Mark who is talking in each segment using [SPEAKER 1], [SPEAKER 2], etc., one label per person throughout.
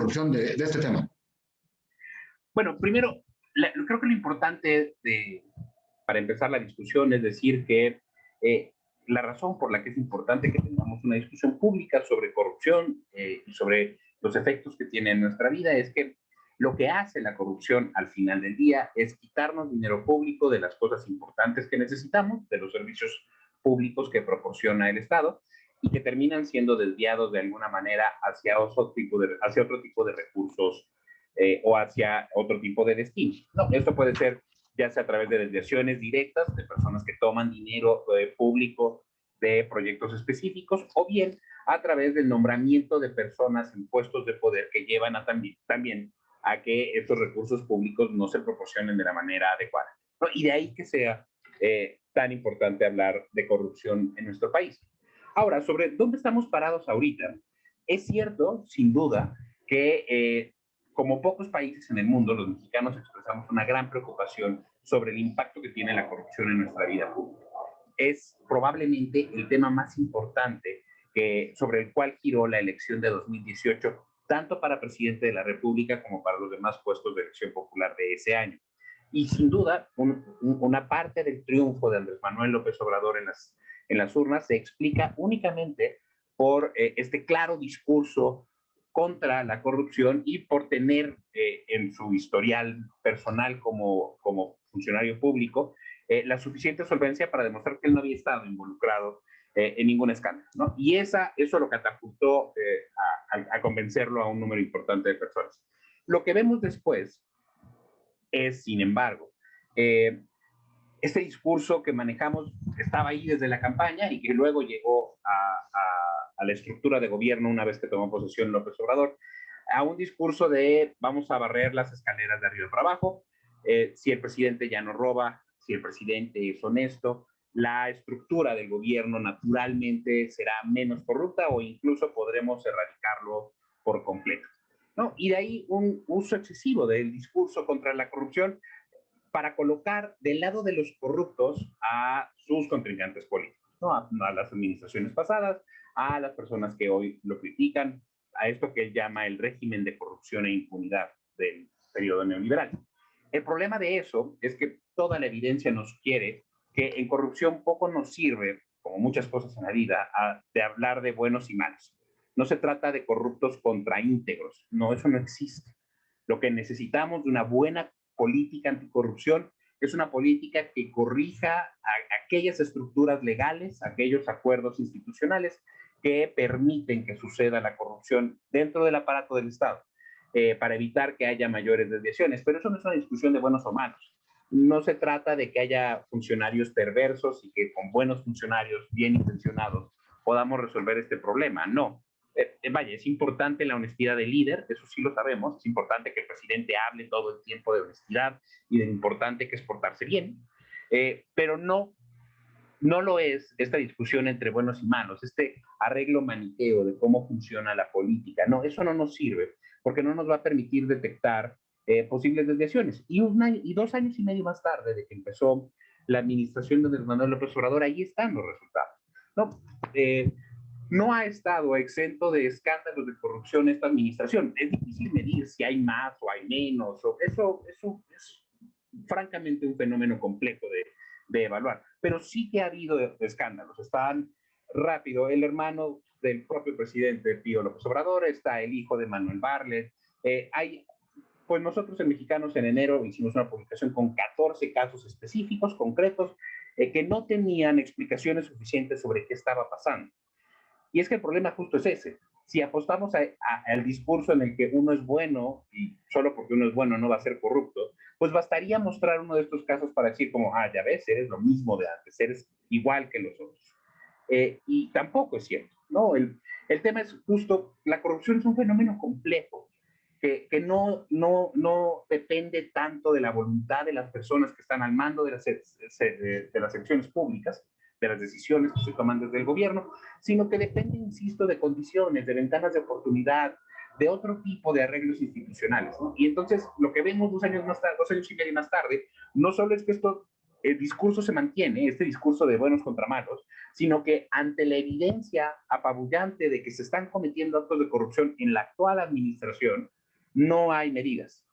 [SPEAKER 1] corrupción de este tema?
[SPEAKER 2] Bueno, primero, creo que lo importante para empezar la discusión es decir que la razón por la que es importante que tengamos una discusión pública sobre corrupción y sobre los efectos que tiene en nuestra vida es que lo que hace la corrupción al final del día es quitarnos dinero público de las cosas importantes que necesitamos, de los servicios públicos que proporciona el Estado y que terminan siendo desviados de alguna manera hacia otro tipo de recursos o hacia otro tipo de destinos. No, esto puede ser ya sea a través de desviaciones directas de personas que toman dinero público de proyectos específicos o bien a través del nombramiento de personas en puestos de poder que llevan también a que estos recursos públicos no se proporcionen de la manera adecuada, ¿no? Y de ahí que sea tan importante hablar de corrupción en nuestro país. Ahora, sobre dónde estamos parados ahorita, es cierto, sin duda, que como pocos países en el mundo, los mexicanos expresamos una gran preocupación sobre el impacto que tiene la corrupción en nuestra vida pública. Es probablemente el tema más importante sobre el cual giró la elección de 2018, tanto para presidente de la República como para los demás puestos de elección popular de ese año. Y sin duda, una parte del triunfo de Andrés Manuel López Obrador en las urnas se explica únicamente por este claro discurso contra la corrupción y por tener en su historial personal como funcionario público la suficiente solvencia para demostrar que él no había estado involucrado en ningún escándalo, ¿no? Y eso lo catapultó a convencerlo a un número importante de personas. Lo que vemos después es, sin embargo, este discurso que manejamos estaba ahí desde la campaña y que luego llegó a la estructura de gobierno una vez que tomó posesión López Obrador, a un discurso de vamos a barrer las escaleras de arriba para abajo, si el presidente ya no roba, si el presidente es honesto, la estructura del gobierno naturalmente será menos corrupta o incluso podremos erradicarlo por completo, ¿no? Y de ahí un uso excesivo del discurso contra la corrupción para colocar del lado de los corruptos a sus contrincantes políticos, ¿no? A las administraciones pasadas, a las personas que hoy lo critican, a esto que él llama el régimen de corrupción e impunidad del periodo neoliberal. El problema de eso es que toda la evidencia nos sugiere que en corrupción poco nos sirve, como muchas cosas en la vida, de hablar de buenos y malos. No se trata de corruptos contra íntegros, no, eso no existe. Lo que necesitamos de una buena política anticorrupción es una política que corrija aquellas estructuras legales, aquellos acuerdos institucionales que permiten que suceda la corrupción dentro del aparato del Estado, para evitar que haya mayores desviaciones. Pero eso no es una discusión de buenos o malos. No se trata de que haya funcionarios perversos y que con buenos funcionarios bien intencionados podamos resolver este problema. No. Vaya, es importante la honestidad del líder, eso sí lo sabemos, es importante que el presidente hable todo el tiempo de honestidad y de lo importante que es portarse bien, pero no lo es esta discusión entre buenos y malos, este arreglo maniqueo de cómo funciona la política. No, eso no nos sirve, porque no nos va a permitir detectar posibles desviaciones. Y 2 años y medio más tarde de que empezó la administración de Andrés Manuel López Obrador, ahí están los resultados, ¿no? No ha estado exento de escándalos de corrupción esta administración. Es difícil medir si hay más o hay menos. Eso es francamente un fenómeno complejo de evaluar. Pero sí que ha habido escándalos. Están rápido. El hermano del propio presidente Pío López Obrador, está el hijo de Manuel Bartlett. Pues nosotros en Mexicanos en enero hicimos una publicación con 14 casos específicos, concretos, que no tenían explicaciones suficientes sobre qué estaba pasando. Y es que el problema justo es ese. Si apostamos al discurso en el que uno es bueno y solo porque uno es bueno no va a ser corrupto, pues bastaría mostrar uno de estos casos para decir como, ya ves, eres lo mismo de antes, eres igual que los otros. Y tampoco es cierto, ¿no? El tema es justo, la corrupción es un fenómeno complejo que no depende tanto de la voluntad de las personas que están al mando de las elecciones públicas, de las decisiones que se toman desde el gobierno, sino que depende, insisto, de condiciones, de ventanas de oportunidad, de otro tipo de arreglos institucionales, ¿no? Y entonces lo que vemos 2 años y medio más tarde, no solo es que esto el discurso se mantiene, este discurso de buenos contra malos, sino que ante la evidencia apabullante de que se están cometiendo actos de corrupción en la actual administración, no hay medidas.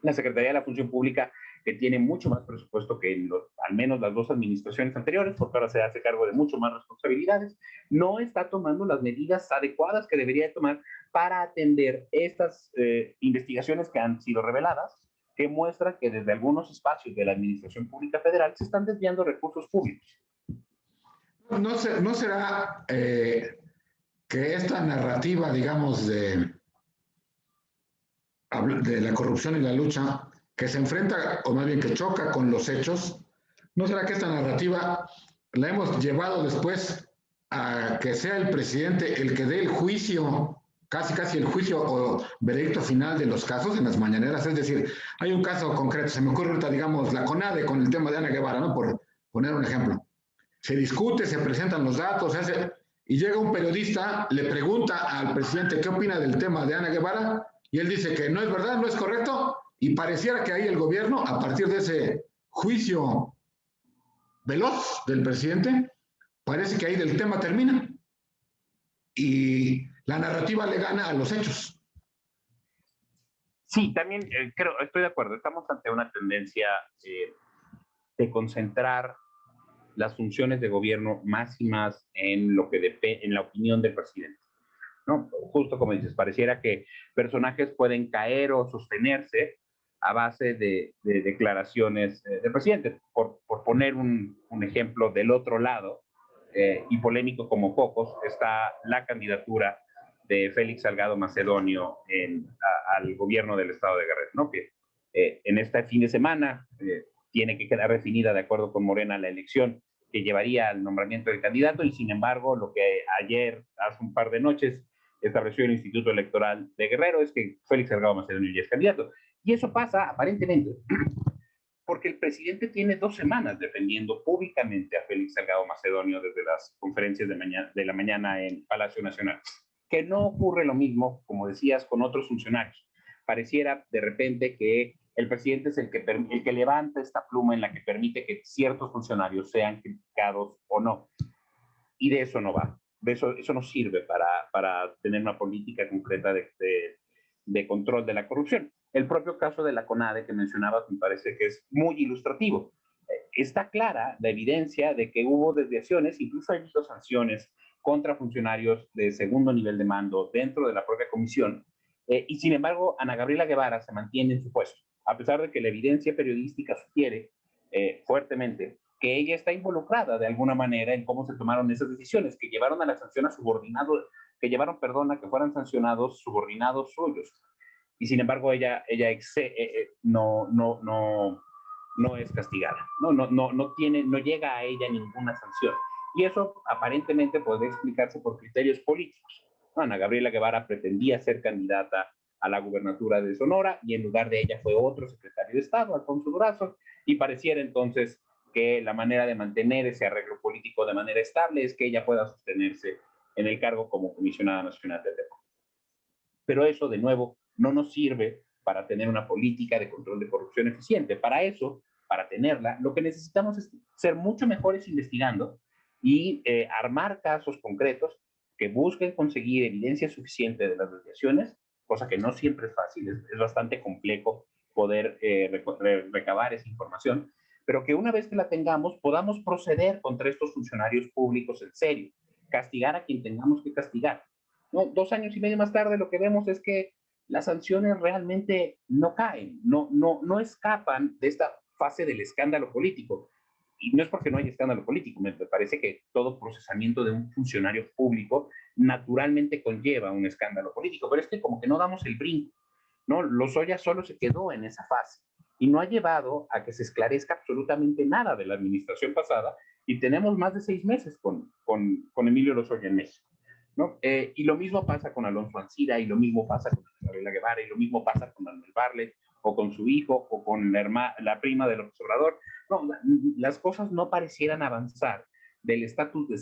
[SPEAKER 2] La Secretaría de la Función Pública, que tiene mucho más presupuesto que al menos las dos administraciones anteriores, porque ahora se hace cargo de mucho más responsabilidades, no está tomando las medidas adecuadas que debería tomar para atender estas investigaciones que han sido reveladas, que muestran que desde algunos espacios de la Administración Pública Federal se están desviando recursos públicos.
[SPEAKER 1] ¿No será que esta narrativa, digamos, de la corrupción y la lucha, que se enfrenta, o más bien que choca con los hechos, ¿no será que esta narrativa la hemos llevado después a que sea el presidente el que dé el juicio, casi el juicio o veredicto final de los casos en las mañaneras? Es decir, hay un caso concreto, se me ocurre ahorita, digamos, la CONADE con el tema de Ana Guevara, ¿no? Por poner un ejemplo. Se discute, se presentan los datos, y llega un periodista, le pregunta al presidente qué opina del tema de Ana Guevara, y él dice que no es verdad, no es correcto, y pareciera que ahí el gobierno, a partir de ese juicio veloz del presidente, parece que ahí el tema termina, y la narrativa le gana a los hechos.
[SPEAKER 2] Sí, también estoy de acuerdo, estamos ante una tendencia de concentrar las funciones de gobierno más y más en lo que en la opinión del presidente, ¿no? Justo como dices, pareciera que personajes pueden caer o sostenerse a base de declaraciones del presidente. Por poner un ejemplo del otro lado, y polémico como pocos, está la candidatura de Félix Salgado Macedonio al gobierno del estado de Guerrero, ¿no? Que en este fin de semana tiene que quedar definida, de acuerdo con Morena, la elección que llevaría al nombramiento del candidato, y sin embargo, lo que ayer, hace un par de noches, estableció el Instituto Electoral de Guerrero es que Félix Salgado Macedonio ya es candidato. Y eso pasa, aparentemente, porque el presidente tiene 2 semanas defendiendo públicamente a Félix Salgado Macedonio desde las conferencias de la mañana en Palacio Nacional. Que no ocurre lo mismo, como decías, con otros funcionarios. Pareciera de repente que el presidente es el que levanta esta pluma en la que permite que ciertos funcionarios sean criticados o no. Y de eso no va. Eso no sirve para tener una política concreta de control de la corrupción. El propio caso de la CONADE que mencionabas me parece que es muy ilustrativo. Está clara la evidencia de que hubo desviaciones, incluso hay visto sanciones contra funcionarios de segundo nivel de mando dentro de la propia comisión, y sin embargo Ana Gabriela Guevara se mantiene en su puesto, a pesar de que la evidencia periodística sugiere fuertemente que ella está involucrada de alguna manera en cómo se tomaron esas decisiones, que llevaron a la sanción a subordinados, que llevaron, perdón, a que fueran sancionados subordinados suyos. Y sin embargo ella no es castigada, no llega a ella ninguna sanción. Y eso aparentemente puede explicarse por criterios políticos. Ana Gabriela Guevara pretendía ser candidata a la gubernatura de Sonora y en lugar de ella fue otro secretario de Estado, Alfonso Durazo, y pareciera entonces que la manera de mantener ese arreglo político de manera estable es que ella pueda sostenerse en el cargo como comisionada nacional del deporte. Pero eso, de nuevo, no nos sirve para tener una política de control de corrupción eficiente. Para eso, para tenerla, lo que necesitamos es ser mucho mejores investigando y armar casos concretos que busquen conseguir evidencia suficiente de las desviaciones, cosa que no siempre es fácil, es bastante complejo poder recabar esa información, pero que una vez que la tengamos podamos proceder contra estos funcionarios públicos en serio, castigar a quien tengamos que castigar. No, 2 años y medio más tarde lo que vemos es que las sanciones realmente no caen, no escapan de esta fase del escándalo político. Y no es porque no haya escándalo político, me parece que todo procesamiento de un funcionario público naturalmente conlleva un escándalo político, pero es que como que no damos el brinco, ¿no? Lozoya solo se quedó en esa fase y no ha llevado a que se esclarezca absolutamente nada de la administración pasada, y tenemos más de 6 meses con Emilio Lozoya en México, ¿no? Y lo mismo pasa con Alonso Ancira, y lo mismo pasa con Gabriela Guevara, y lo mismo pasa con Manuel Barlet, o con su hijo, o con la prima del observador. No, las cosas no parecieran avanzar del estatus de